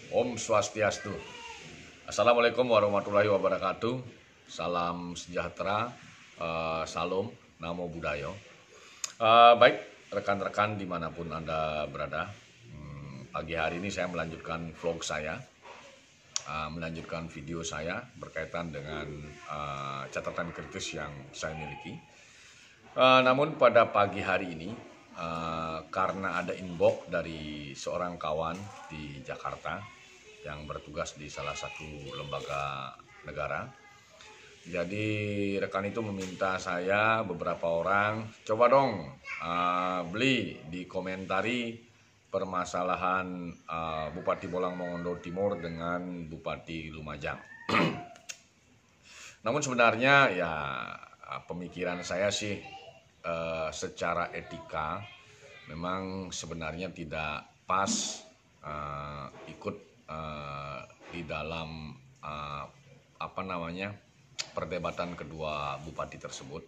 Om Swastiastu. Assalamualaikum warahmatullahi wabarakatuh. Salam sejahtera, salam, namo buddhaya. Baik, rekan-rekan dimanapun Anda berada, pagi hari ini saya melanjutkan vlog saya, melanjutkan video saya berkaitan dengan catatan kritis yang saya miliki. Namun pada pagi hari ini, karena ada inbox dari seorang kawan di Jakarta yang bertugas di salah satu lembaga negara. Jadi rekan itu meminta saya beberapa orang, coba dong beli dikomentari permasalahan Bupati Bolang Mongondo Timur dengan Bupati Lumajang. Namun sebenarnya ya pemikiran saya sih secara etika memang sebenarnya tidak pas ikut di dalam perdebatan kedua bupati tersebut.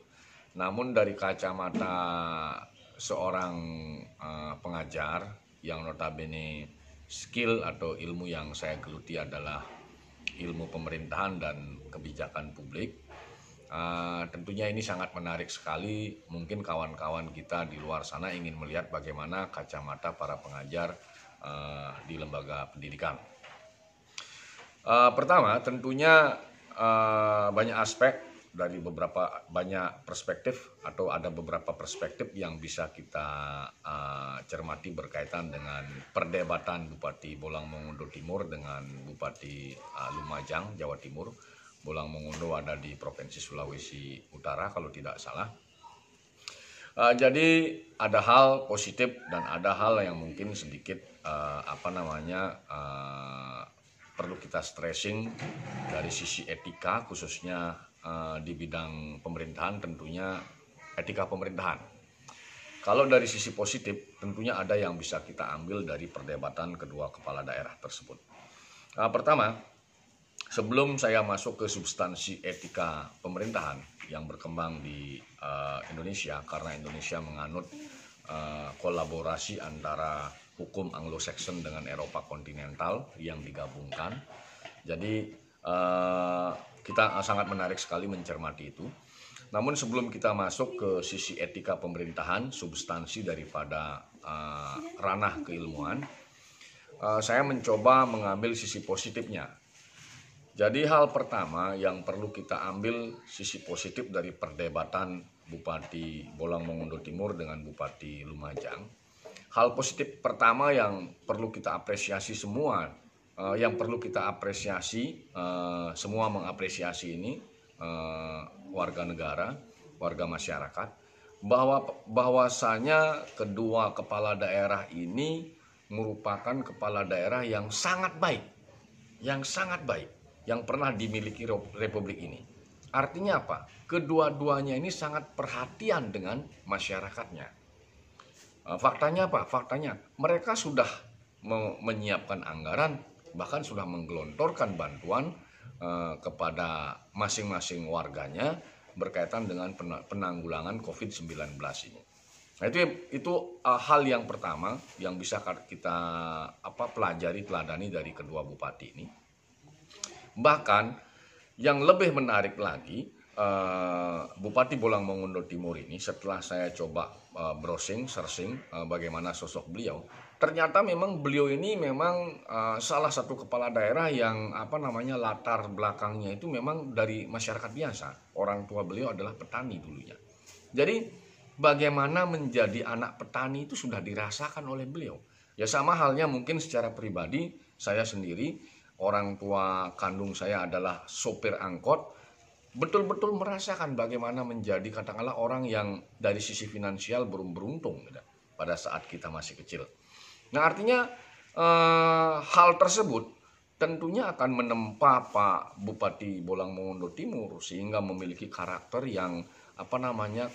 Namun dari kacamata seorang pengajar yang notabene skill atau ilmu yang saya geluti adalah ilmu pemerintahan dan kebijakan publik, tentunya ini sangat menarik sekali. Mungkin kawan-kawan kita di luar sana ingin melihat bagaimana kacamata para pengajar di lembaga pendidikan. Pertama, tentunya banyak aspek dari banyak perspektif, atau ada beberapa perspektif yang bisa kita cermati berkaitan dengan perdebatan Bupati Bolang Mongondo Timur dengan Bupati Lumajang, Jawa Timur. Bolang Mongondo ada di Provinsi Sulawesi Utara kalau tidak salah. Jadi ada hal positif dan ada hal yang mungkin sedikit perlu kita stressing dari sisi etika, khususnya di bidang pemerintahan, tentunya etika pemerintahan. Kalau dari sisi positif, tentunya ada yang bisa kita ambil dari perdebatan kedua kepala daerah tersebut. Pertama, sebelum saya masuk ke substansi etika pemerintahan yang berkembang di Indonesia, karena Indonesia menganut kolaborasi antara hukum Anglo-Saxon dengan Eropa kontinental yang digabungkan. Jadi kita sangat menarik sekali mencermati itu. Namun sebelum kita masuk ke sisi etika pemerintahan, substansi daripada ranah keilmuan, saya mencoba mengambil sisi positifnya. Jadi hal pertama yang perlu kita ambil sisi positif dari perdebatan Bupati Bolang Mongondo Timur dengan Bupati Lumajang. Hal positif pertama yang perlu kita apresiasi semua, semua mengapresiasi ini, warga negara, warga masyarakat, bahwasanya kedua kepala daerah ini merupakan kepala daerah yang sangat baik, yang pernah dimiliki Republik ini. Artinya apa? Kedua-duanya ini sangat perhatian dengan masyarakatnya. Faktanya apa? Faktanya mereka sudah menyiapkan anggaran, bahkan sudah menggelontorkan bantuan kepada masing-masing warganya berkaitan dengan penanggulangan COVID-19 ini. Nah, itu hal yang pertama yang bisa kita pelajari, teladani dari kedua bupati ini. Bahkan yang lebih menarik lagi, Bupati Bolang Mongondo Timur ini, setelah saya coba browsing, searching bagaimana sosok beliau, ternyata memang beliau ini memang salah satu kepala daerah yang latar belakangnya itu memang dari masyarakat biasa. Orang tua beliau adalah petani dulunya. Jadi bagaimana menjadi anak petani itu sudah dirasakan oleh beliau. Ya sama halnya mungkin secara pribadi, saya sendiri, orang tua kandung saya adalah sopir angkot, betul-betul merasakan bagaimana menjadi katakanlah orang yang dari sisi finansial belum beruntung pada saat kita masih kecil. Nah, artinya hal tersebut tentunya akan menempa Pak Bupati Bolang Mongondo Timur sehingga memiliki karakter yang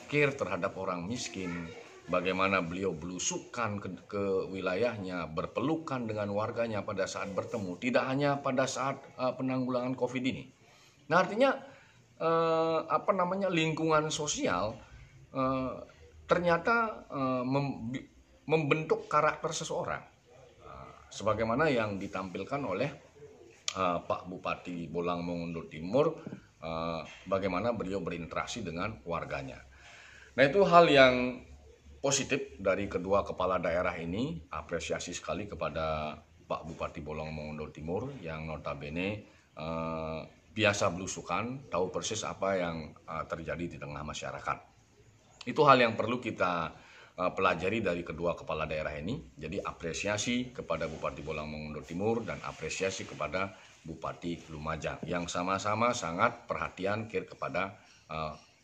care terhadap orang miskin. Bagaimana beliau belusukan ke wilayahnya, berpelukan dengan warganya pada saat bertemu, tidak hanya pada saat penanggulangan COVID ini. Nah, artinya lingkungan sosial ternyata membentuk karakter seseorang. sebagaimana yang ditampilkan oleh Pak Bupati Bolang Mongondo Timur, bagaimana beliau berinteraksi dengan warganya. Nah, itu hal yang positif dari kedua kepala daerah ini. Apresiasi sekali kepada Pak Bupati Bolang Mongondo Timur yang notabene biasa belusukan, tahu persis apa yang terjadi di tengah masyarakat. Itu hal yang perlu kita pelajari dari kedua kepala daerah ini. Jadi apresiasi kepada Bupati Bolang Mongondo Timur dan apresiasi kepada Bupati Lumajang yang sama-sama sangat perhatian kepada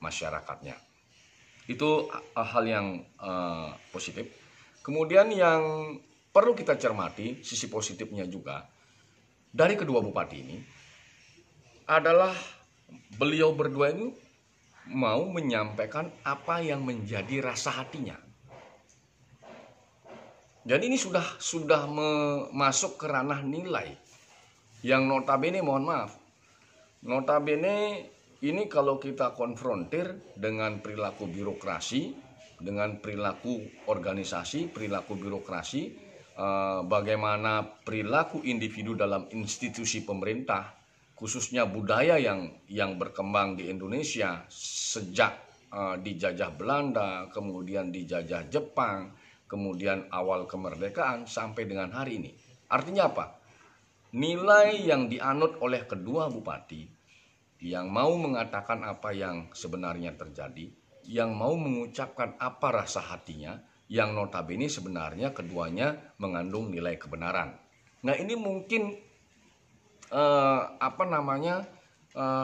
masyarakatnya. Itu hal yang positif. Kemudian yang perlu kita cermati, sisi positifnya juga, dari kedua bupati ini adalah beliau berdua ini mau menyampaikan apa yang menjadi rasa hatinya. Jadi ini sudah masuk ke ranah nilai yang notabene, mohon maaf, notabene ini kalau kita konfrontir dengan perilaku birokrasi, dengan perilaku organisasi, perilaku birokrasi, bagaimana perilaku individu dalam institusi pemerintah, khususnya budaya yang berkembang di Indonesia sejak dijajah Belanda, kemudian dijajah Jepang, kemudian awal kemerdekaan sampai dengan hari ini. Artinya apa? Nilai yang dianut oleh kedua bupati yang mau mengatakan apa yang sebenarnya terjadi, yang mau mengucapkan apa rasa hatinya, yang notabene sebenarnya keduanya mengandung nilai kebenaran. Nah, ini mungkin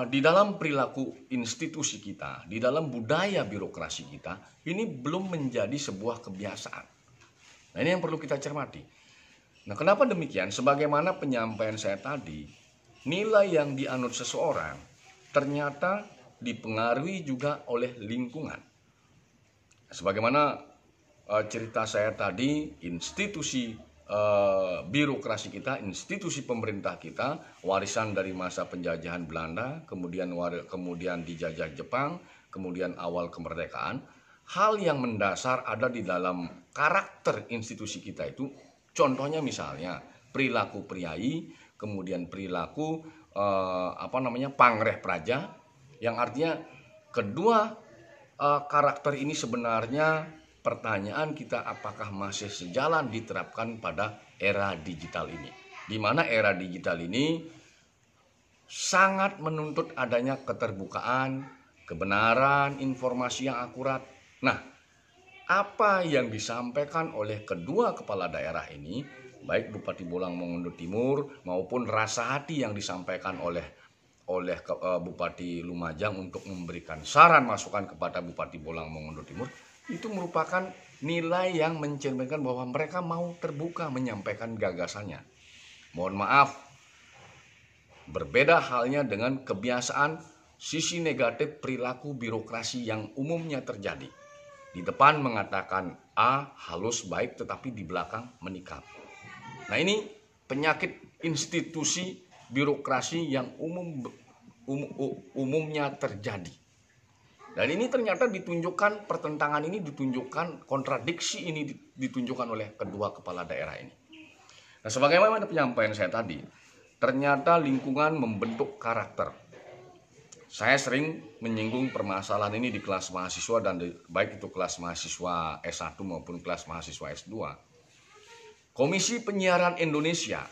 di dalam perilaku institusi kita, di dalam budaya birokrasi kita, ini belum menjadi sebuah kebiasaan. Nah, ini yang perlu kita cermati. Nah, kenapa demikian? Sebagaimana penyampaian saya tadi, nilai yang dianut seseorang ternyata dipengaruhi juga oleh lingkungan. Sebagaimana cerita saya tadi, institusi birokrasi kita, institusi pemerintah kita, warisan dari masa penjajahan Belanda, kemudian dijajah Jepang, kemudian awal kemerdekaan. Hal yang mendasar ada di dalam karakter institusi kita itu, contohnya misalnya perilaku priai, kemudian perilaku pangreh praja, yang artinya kedua karakter ini sebenarnya pertanyaan kita apakah masih sejalan diterapkan pada era digital ini, di mana era digital ini sangat menuntut adanya keterbukaan, kebenaran, informasi yang akurat. Nah, apa yang disampaikan oleh kedua kepala daerah ini, baik Bupati Bolang Mongondo Timur maupun rasa hati yang disampaikan oleh Bupati Lumajang untuk memberikan saran masukan kepada Bupati Bolang Mongondo Timur, itu merupakan nilai yang mencerminkan bahwa mereka mau terbuka menyampaikan gagasannya. Mohon maaf, berbeda halnya dengan kebiasaan sisi negatif perilaku birokrasi yang umumnya terjadi. Di depan mengatakan A, halus baik, tetapi di belakang menikam. Nah, ini penyakit institusi birokrasi yang umumnya terjadi. Dan ini ternyata ditunjukkan, pertentangan ini ditunjukkan, kontradiksi ini ditunjukkan oleh kedua kepala daerah ini. Nah, sebagaimana penyampaian saya tadi, ternyata lingkungan membentuk karakter. Saya sering menyinggung permasalahan ini di kelas mahasiswa, dan baik itu kelas mahasiswa S1 maupun kelas mahasiswa S2. Komisi Penyiaran Indonesia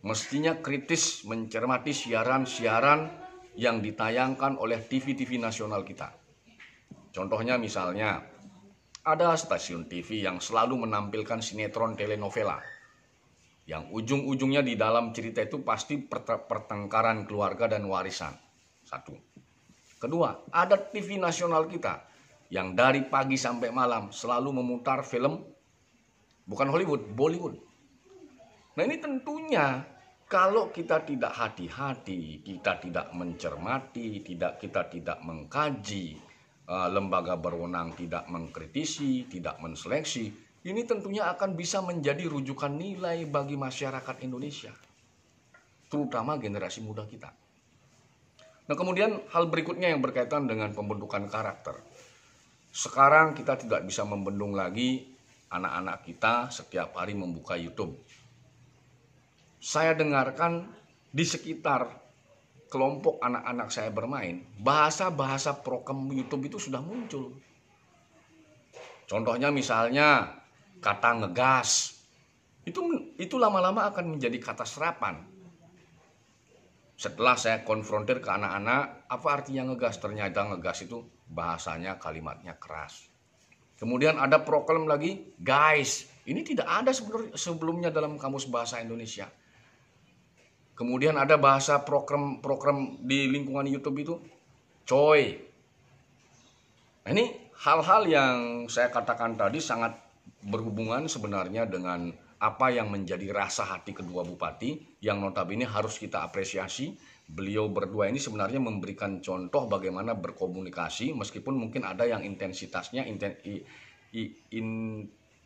mestinya kritis mencermati siaran-siaran yang ditayangkan oleh TV-TV nasional kita. Contohnya misalnya, ada stasiun TV yang selalu menampilkan sinetron telenovela, yang ujung-ujungnya di dalam cerita itu pasti pertengkaran keluarga dan warisan. Satu. Kedua, ada TV nasional kita yang dari pagi sampai malam selalu memutar film, bukan Hollywood, Bollywood. Nah, ini tentunya kalau kita tidak hati-hati, kita tidak mencermati, kita tidak mengkaji, lembaga berwenang tidak mengkritisi, tidak menseleksi, ini tentunya akan bisa menjadi rujukan nilai bagi masyarakat Indonesia, terutama generasi muda kita. Nah, kemudian hal berikutnya yang berkaitan dengan pembentukan karakter. Sekarang kita tidak bisa membendung lagi anak-anak kita setiap hari membuka YouTube. saya dengarkan di sekitar kelompok anak-anak saya bermain, bahasa-bahasa program YouTube itu sudah muncul. Contohnya misalnya kata ngegas. Itu lama-lama akan menjadi kata serapan. Setelah saya konfrontir ke anak-anak, apa artinya ngegas? Ternyata ngegas itu bahasanya, kalimatnya keras. Kemudian ada program lagi, guys. Ini tidak ada sebelumnya dalam kamus bahasa Indonesia. Kemudian ada bahasa program di lingkungan YouTube itu, coy. Nah, ini hal-hal yang saya katakan tadi sangat berhubungan sebenarnya dengan apa yang menjadi rasa hati kedua bupati yang notabene harus kita apresiasi. Beliau berdua ini sebenarnya memberikan contoh bagaimana berkomunikasi, meskipun mungkin ada yang intensitasnya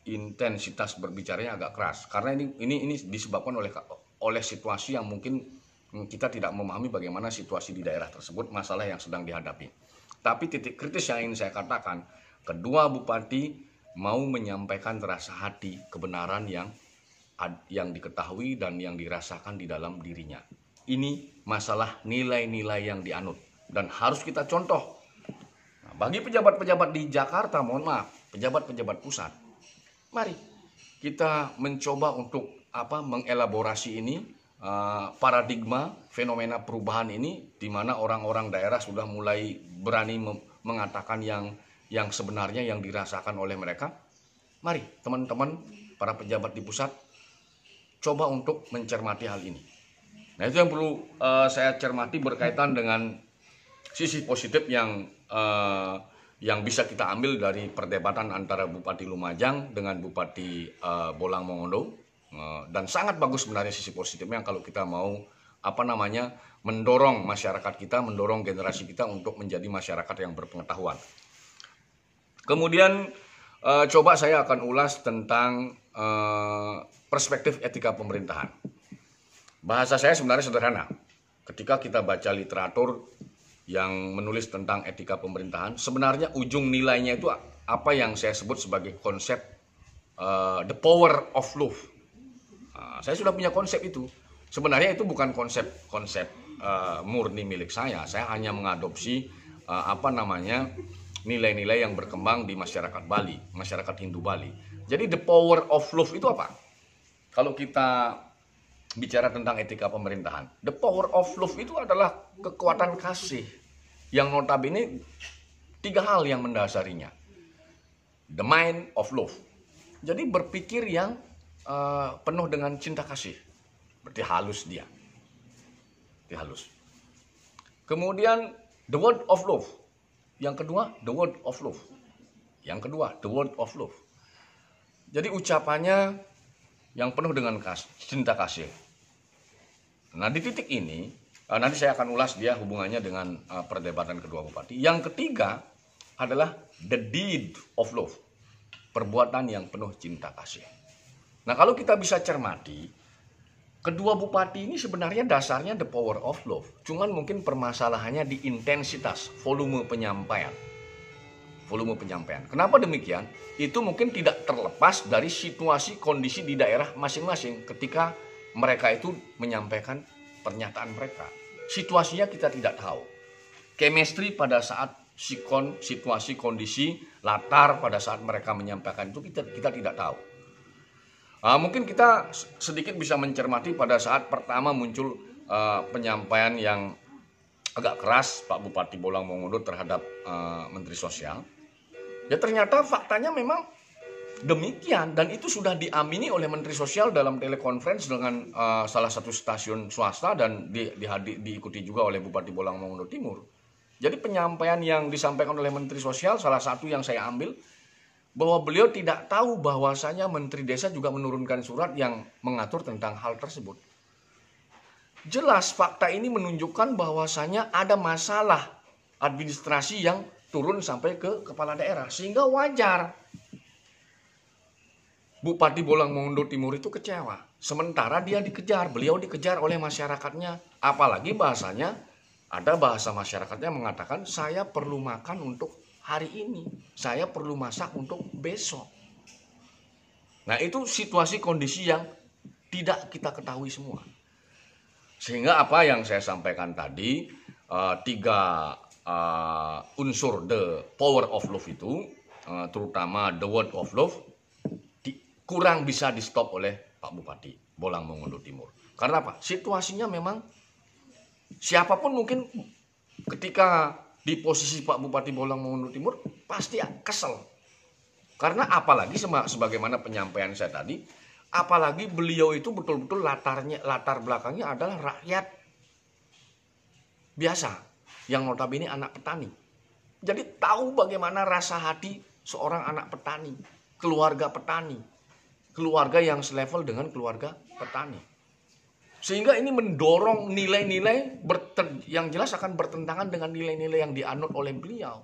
intensitas berbicaranya agak keras, karena ini disebabkan oleh situasi yang mungkin kita tidak memahami bagaimana situasi di daerah tersebut, masalah yang sedang dihadapi. Tapi titik kritis yang ingin saya katakan, kedua bupati mau menyampaikan rasa hati, kebenaran yang diketahui dan yang dirasakan di dalam dirinya. Ini masalah nilai-nilai yang dianut dan harus kita contoh. Nah, bagi pejabat-pejabat di Jakarta, mohon maaf, pejabat-pejabat pusat, mari kita mencoba untuk mengelaborasi ini, paradigma fenomena perubahan ini, di mana orang-orang daerah sudah mulai berani mengatakan yang sebenarnya yang dirasakan oleh mereka. Mari teman-teman para pejabat di pusat coba untuk mencermati hal ini. Nah, itu yang perlu saya cermati berkaitan dengan sisi positif yang bisa kita ambil dari perdebatan antara Bupati Lumajang dengan Bupati Bolang Mongondo. Dan sangat bagus sebenarnya sisi positifnya kalau kita mau mendorong masyarakat kita, mendorong generasi kita untuk menjadi masyarakat yang berpengetahuan. Kemudian coba saya akan ulas tentang perspektif etika pemerintahan. Bahasa saya sebenarnya sederhana. Ketika kita baca literatur yang menulis tentang etika pemerintahan, sebenarnya ujung nilainya itu apa yang saya sebut sebagai konsep the power of love. Saya sudah punya konsep itu. Sebenarnya itu bukan konsep murni milik saya. Saya hanya mengadopsi nilai-nilai yang berkembang di masyarakat Bali, masyarakat Hindu Bali. Jadi the power of love itu apa? Kalau kita bicara tentang etika pemerintahan, the power of love itu adalah kekuatan kasih yang notabene 3 hal yang mendasarinya. The mind of love. Jadi berpikir yang penuh dengan cinta kasih. Berarti halus dia. Halus. Kemudian the word of love. Yang kedua, the word of love. Yang kedua, the word of love. Jadi ucapannya yang penuh dengan cinta kasih. Nah, di titik ini, nanti saya akan ulas dia hubungannya dengan perdebatan kedua bupati. Yang ketiga adalah the deed of love. Perbuatan yang penuh cinta kasih. Nah, kalau kita bisa cermati, kedua bupati ini sebenarnya dasarnya the power of love. Cuman mungkin permasalahannya di intensitas, volume penyampaian. Kenapa demikian? Itu mungkin tidak terlepas dari situasi kondisi di daerah masing-masing ketika mereka itu menyampaikan pernyataan mereka. Situasinya kita tidak tahu. Chemistry pada saat situasi, kondisi, latar pada saat mereka menyampaikan itu kita tidak tahu. Mungkin kita sedikit bisa mencermati pada saat pertama muncul penyampaian yang agak keras Pak Bupati Bolang Mongondo terhadap Menteri Sosial. Ya ternyata faktanya memang demikian dan itu sudah diamini oleh Menteri Sosial dalam telekonferensi dengan salah satu stasiun swasta dan diikuti juga oleh Bupati Bolang Mongondo Timur. Jadi penyampaian yang disampaikan oleh Menteri Sosial salah satu yang saya ambil bahwa beliau tidak tahu bahwasanya Menteri Desa juga menurunkan surat yang mengatur tentang hal tersebut. Jelas fakta ini menunjukkan bahwasanya ada masalah administrasi yang turun sampai ke kepala daerah. Sehingga wajar Bupati Bolang Mongondo Timur itu kecewa. Sementara beliau dikejar oleh masyarakatnya. Apalagi bahasanya, ada bahasa masyarakatnya mengatakan saya perlu makan untuk hari ini, saya perlu masak untuk besok. Nah itu situasi kondisi yang tidak kita ketahui semua. Sehingga apa yang saya sampaikan tadi, tiga unsur the power of love itu, terutama the word of love, kurang bisa di stop oleh Pak Bupati Bolang Mongondo Timur. Karena apa? Situasinya memang siapapun mungkin ketika di posisi Pak Bupati Bolang Mongondo Timur pasti kesel. Karena apalagi sebagaimana penyampaian saya tadi, apalagi beliau itu betul-betul latar belakangnya adalah rakyat biasa yang notabene anak petani. Jadi tahu bagaimana rasa hati seorang anak petani, keluarga yang selevel dengan keluarga petani. Sehingga ini mendorong nilai-nilai yang jelas akan bertentangan dengan nilai-nilai yang dianut oleh beliau.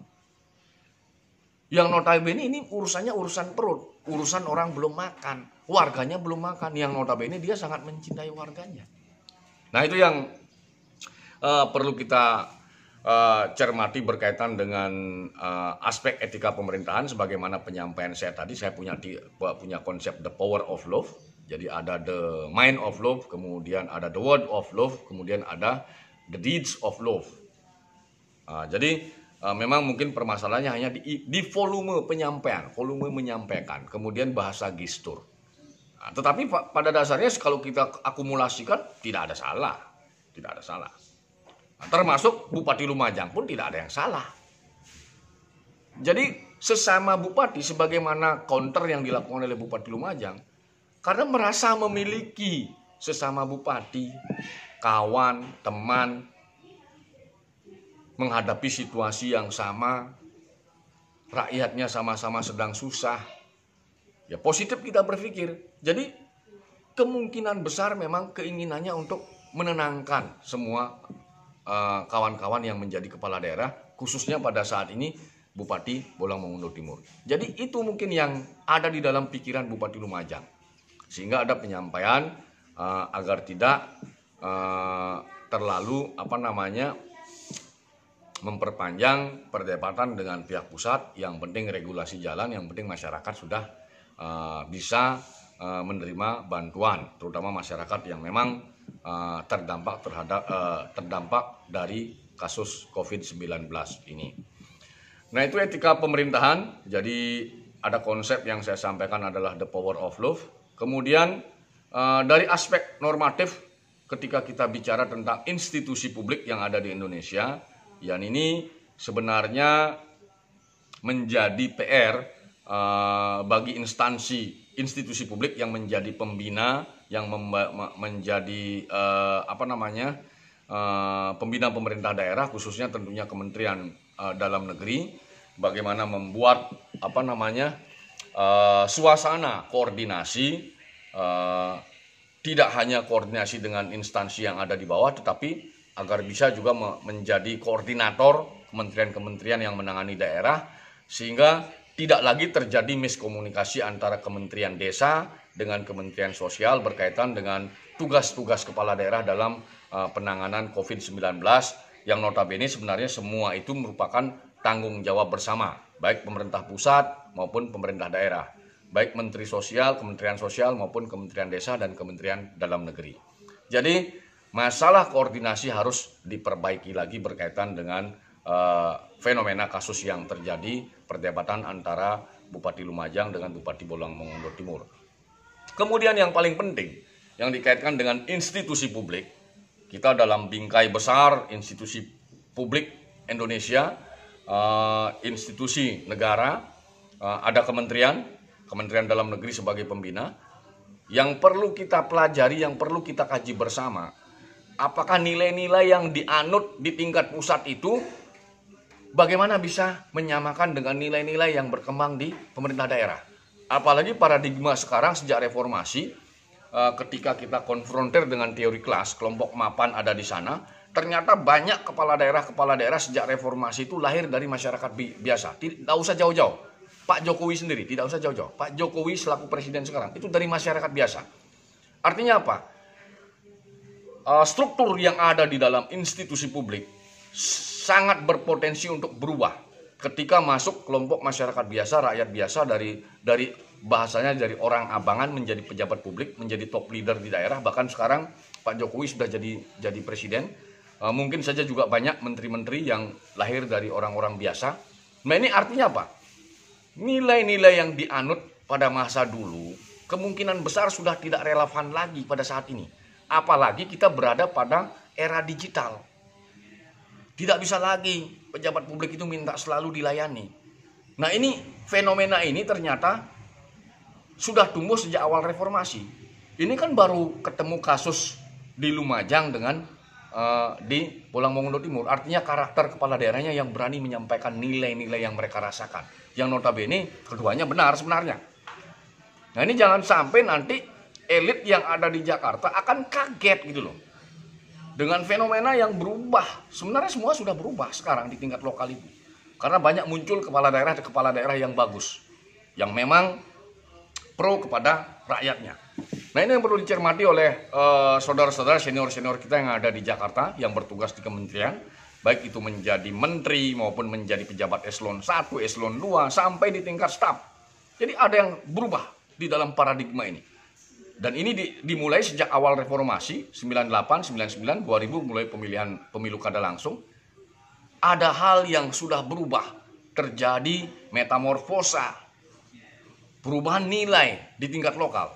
Yang notabene ini urusannya urusan perut, urusan orang belum makan, warganya belum makan. Yang notabene dia sangat mencintai warganya. Nah itu yang perlu kita cermati berkaitan dengan aspek etika pemerintahan. Sebagaimana penyampaian saya tadi, saya punya konsep the power of love. Jadi ada the mind of love, kemudian ada the word of love, kemudian ada the deeds of love. Jadi memang mungkin permasalahannya hanya di volume penyampaian, volume menyampaikan, kemudian bahasa gestur. Tetapi pada dasarnya kalau kita akumulasikan tidak ada salah, termasuk Bupati Lumajang pun tidak ada yang salah. Jadi sesama bupati, sebagaimana counter yang dilakukan oleh Bupati Lumajang, karena merasa memiliki sesama bupati, kawan, teman, menghadapi situasi yang sama, rakyatnya sama-sama sedang susah, ya positif kita berpikir. Jadi kemungkinan besar memang keinginannya untuk menenangkan semua kawan-kawan yang menjadi kepala daerah, khususnya pada saat ini Bupati Bolang Mongondo Timur. Jadi itu mungkin yang ada di dalam pikiran Bupati Lumajang, sehingga ada penyampaian agar tidak terlalu memperpanjang perdebatan dengan pihak pusat. Yang penting regulasi jalan, yang penting masyarakat sudah bisa menerima bantuan, terutama masyarakat yang memang terdampak dari kasus COVID-19 ini. Nah itu etika pemerintahan. Jadi ada konsep yang saya sampaikan adalah the power of love. Kemudian dari aspek normatif, ketika kita bicara tentang institusi publik yang ada di Indonesia, yang ini sebenarnya menjadi PR bagi institusi publik yang menjadi pembina, yang menjadi pembina pemerintah daerah, khususnya tentunya Kementerian Dalam Negeri, bagaimana membuat suasana koordinasi, tidak hanya koordinasi dengan instansi yang ada di bawah, tetapi agar bisa juga menjadi koordinator kementerian-kementerian yang menangani daerah, sehingga tidak lagi terjadi miskomunikasi antara Kementerian Desa dengan Kementerian Sosial berkaitan dengan tugas-tugas kepala daerah dalam penanganan COVID-19, yang notabene sebenarnya semua itu merupakan tanggung jawab bersama, baik pemerintah pusat maupun pemerintah daerah, baik Menteri Sosial, Kementerian Sosial maupun Kementerian Desa dan Kementerian Dalam Negeri. Jadi masalah koordinasi harus diperbaiki lagi berkaitan dengan fenomena kasus yang terjadi, perdebatan antara Bupati Lumajang dengan Bupati Bolang Mongondo Timur. Kemudian yang paling penting yang dikaitkan dengan institusi publik, kita dalam bingkai besar institusi publik Indonesia, institusi negara, ada Kementerian Dalam Negeri sebagai pembina. Yang perlu kita pelajari, yang perlu kita kaji bersama, apakah nilai-nilai yang dianut di tingkat pusat itu bagaimana bisa menyamakan dengan nilai-nilai yang berkembang di pemerintah daerah. Apalagi paradigma sekarang sejak reformasi, ketika kita konfrontir dengan teori kelas, kelompok mapan ada di sana, ternyata banyak kepala daerah sejak reformasi itu lahir dari masyarakat biasa. Tidak usah jauh-jauh. Pak Jokowi sendiri, tidak usah jauh-jauh. Pak Jokowi selaku presiden sekarang, itu dari masyarakat biasa. Artinya apa? Struktur yang ada di dalam institusi publik sangat berpotensi untuk berubah ketika masuk kelompok masyarakat biasa, rakyat biasa dari bahasanya dari orang abangan menjadi pejabat publik, menjadi top leader di daerah, bahkan sekarang Pak Jokowi sudah jadi presiden. Mungkin saja juga banyak menteri-menteri yang lahir dari orang-orang biasa. Nah, ini artinya apa? Nilai-nilai yang dianut pada masa dulu kemungkinan besar sudah tidak relevan lagi pada saat ini. Apalagi kita berada pada era digital. Tidak bisa lagi pejabat publik itu minta selalu dilayani. Nah, ini fenomena ini ternyata sudah tumbuh sejak awal reformasi. Ini kan baru ketemu kasus di Lumajang dengan di Bolang Mongondo Timur. Artinya karakter kepala daerahnya yang berani menyampaikan nilai-nilai yang mereka rasakan. Yang notabene keduanya benar sebenarnya. Nah, ini jangan sampai nanti elit yang ada di Jakarta akan kaget gitu loh. Dengan fenomena yang berubah. Sebenarnya semua sudah berubah sekarang di tingkat lokal itu. Karena banyak muncul kepala daerah yang bagus. Yang memang pro kepada rakyatnya. Nah, ini yang perlu dicermati oleh saudara-saudara senior-senior kita yang ada di Jakarta yang bertugas di kementerian, baik itu menjadi menteri maupun menjadi pejabat eselon 1, eselon 2 sampai di tingkat staf. Jadi ada yang berubah di dalam paradigma ini. Dan ini dimulai sejak awal reformasi 98, 99, 2000 mulai pemilu kada langsung. Ada hal yang sudah berubah, terjadi metamorfosa, perubahan nilai di tingkat lokal.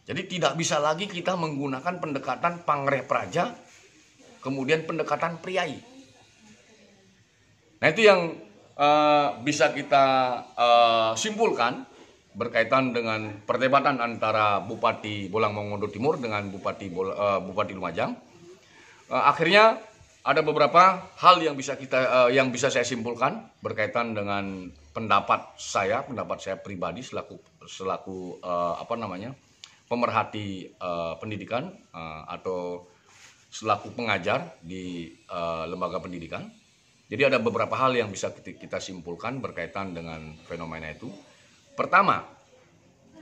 Jadi tidak bisa lagi kita menggunakan pendekatan pangreh praja, kemudian pendekatan priai. Nah, itu yang bisa kita simpulkan berkaitan dengan perdebatan antara Bupati Bolang Mongondo Timur dengan Bupati Lumajang. Akhirnya ada beberapa hal yang bisa saya simpulkan berkaitan dengan pendapat saya pribadi selaku pemerhati pendidikan atau selaku pengajar di lembaga pendidikan. Jadi ada beberapa hal yang bisa kita simpulkan berkaitan dengan fenomena itu. Pertama,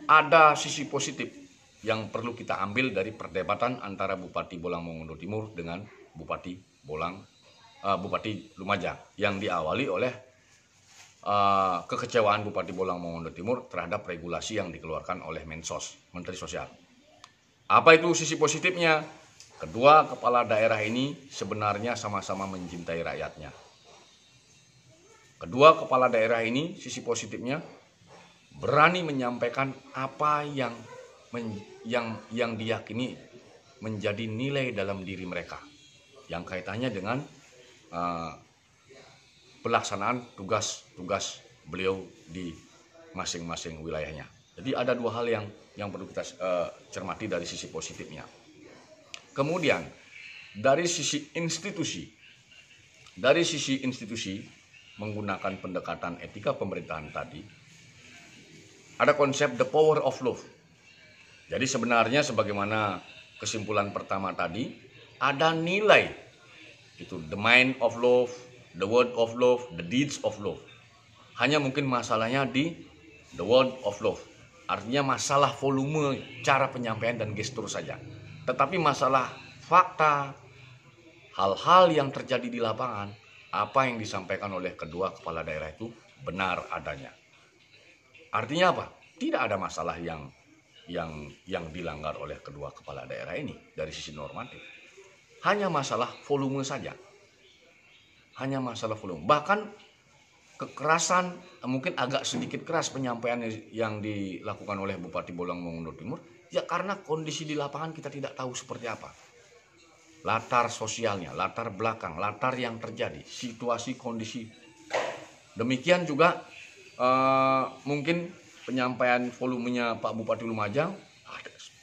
ada sisi positif yang perlu kita ambil dari perdebatan antara Bupati Bolang Mongondo Timur dengan Bupati Lumajang yang diawali oleh kekecewaan Bupati Bolang Mongondo Timur terhadap regulasi yang dikeluarkan oleh Mensos, Menteri Sosial. Apa itu sisi positifnya? Kedua kepala daerah ini sebenarnya sama-sama mencintai rakyatnya. Kedua kepala daerah ini sisi positifnya berani menyampaikan apa yang diyakini menjadi nilai dalam diri mereka yang kaitannya dengan pelaksanaan tugas-tugas beliau di masing-masing wilayahnya. Jadi ada dua hal yang perlu kita cermati dari sisi positifnya. Kemudian dari sisi institusi menggunakan pendekatan etika pemerintahan tadi, ada konsep the power of love. Jadi sebenarnya sebagaimana kesimpulan pertama tadi, ada nilai itu the mind of love, the word of love, the deeds of love. Hanya mungkin masalahnya di the word of love. Artinya masalah volume, cara penyampaian dan gestur saja. Tetapi masalah fakta, hal-hal yang terjadi di lapangan, apa yang disampaikan oleh kedua kepala daerah itu benar adanya. Artinya apa? Tidak ada masalah yang dilanggar oleh kedua kepala daerah ini dari sisi normatif. Hanya masalah volume saja. Hanya masalah volume. Bahkan kekerasan, mungkin agak sedikit keras penyampaian yang dilakukan oleh Bupati Bolang Mongondo Timur, ya karena kondisi di lapangan kita tidak tahu seperti apa. Latar sosialnya, latar belakang, latar yang terjadi, situasi, kondisi. Demikian juga mungkin penyampaian volumenya Pak Bupati Lumajang,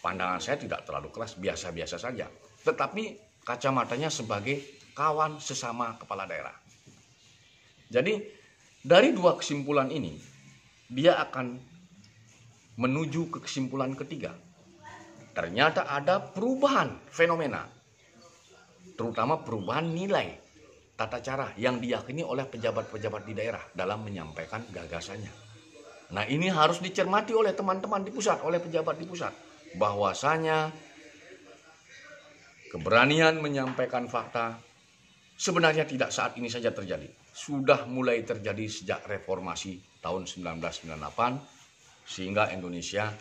pandangan saya tidak terlalu keras, biasa-biasa saja. Tetapi kacamatanya sebagai kawan sesama kepala daerah. Jadi dari dua kesimpulan ini, dia akan menuju ke kesimpulan ketiga. Ternyata ada perubahan fenomena, terutama perubahan nilai tata cara yang diyakini oleh pejabat-pejabat di daerah dalam menyampaikan gagasannya. Nah, ini harus dicermati oleh teman-teman di pusat, oleh pejabat di pusat, bahwasanya keberanian menyampaikan fakta sebenarnya tidak saat ini saja terjadi. Sudah mulai terjadi sejak reformasi tahun 1998 sehingga Indonesia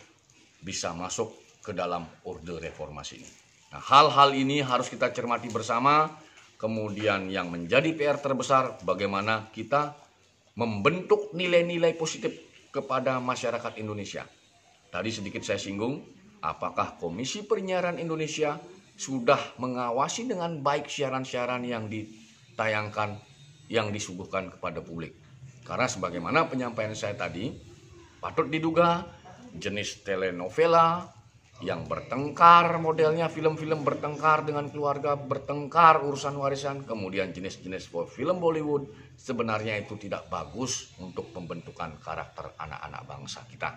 bisa masuk ke dalam orde reformasi ini. Nah, hal-hal ini harus kita cermati bersama. Kemudian yang menjadi PR terbesar, bagaimana kita membentuk nilai-nilai positif kepada masyarakat Indonesia. Tadi sedikit saya singgung, apakah Komisi Penyiaran Indonesia sudah mengawasi dengan baik siaran-siaran yang ditayangkan, yang disuguhkan kepada publik. Karena sebagaimana penyampaian saya tadi, patut diduga jenis telenovela yang bertengkar, modelnya film-film bertengkar dengan keluarga, bertengkar urusan warisan, kemudian jenis-jenis film Bollywood, sebenarnya itu tidak bagus untuk pembentukan karakter anak-anak bangsa kita.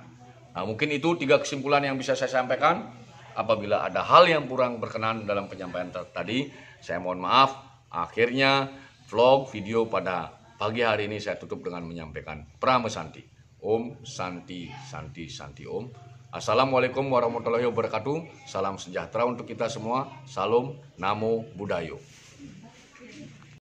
Nah, mungkin itu 3 kesimpulan yang bisa saya sampaikan. Apabila ada hal yang kurang berkenan dalam penyampaian tadi, saya mohon maaf. Akhirnya vlog video pada pagi hari ini saya tutup dengan menyampaikan Pramesanti. Om Santi Santi Santi Om. Assalamualaikum warahmatullahi wabarakatuh. Salam sejahtera untuk kita semua. Salam Namo Buddhaya.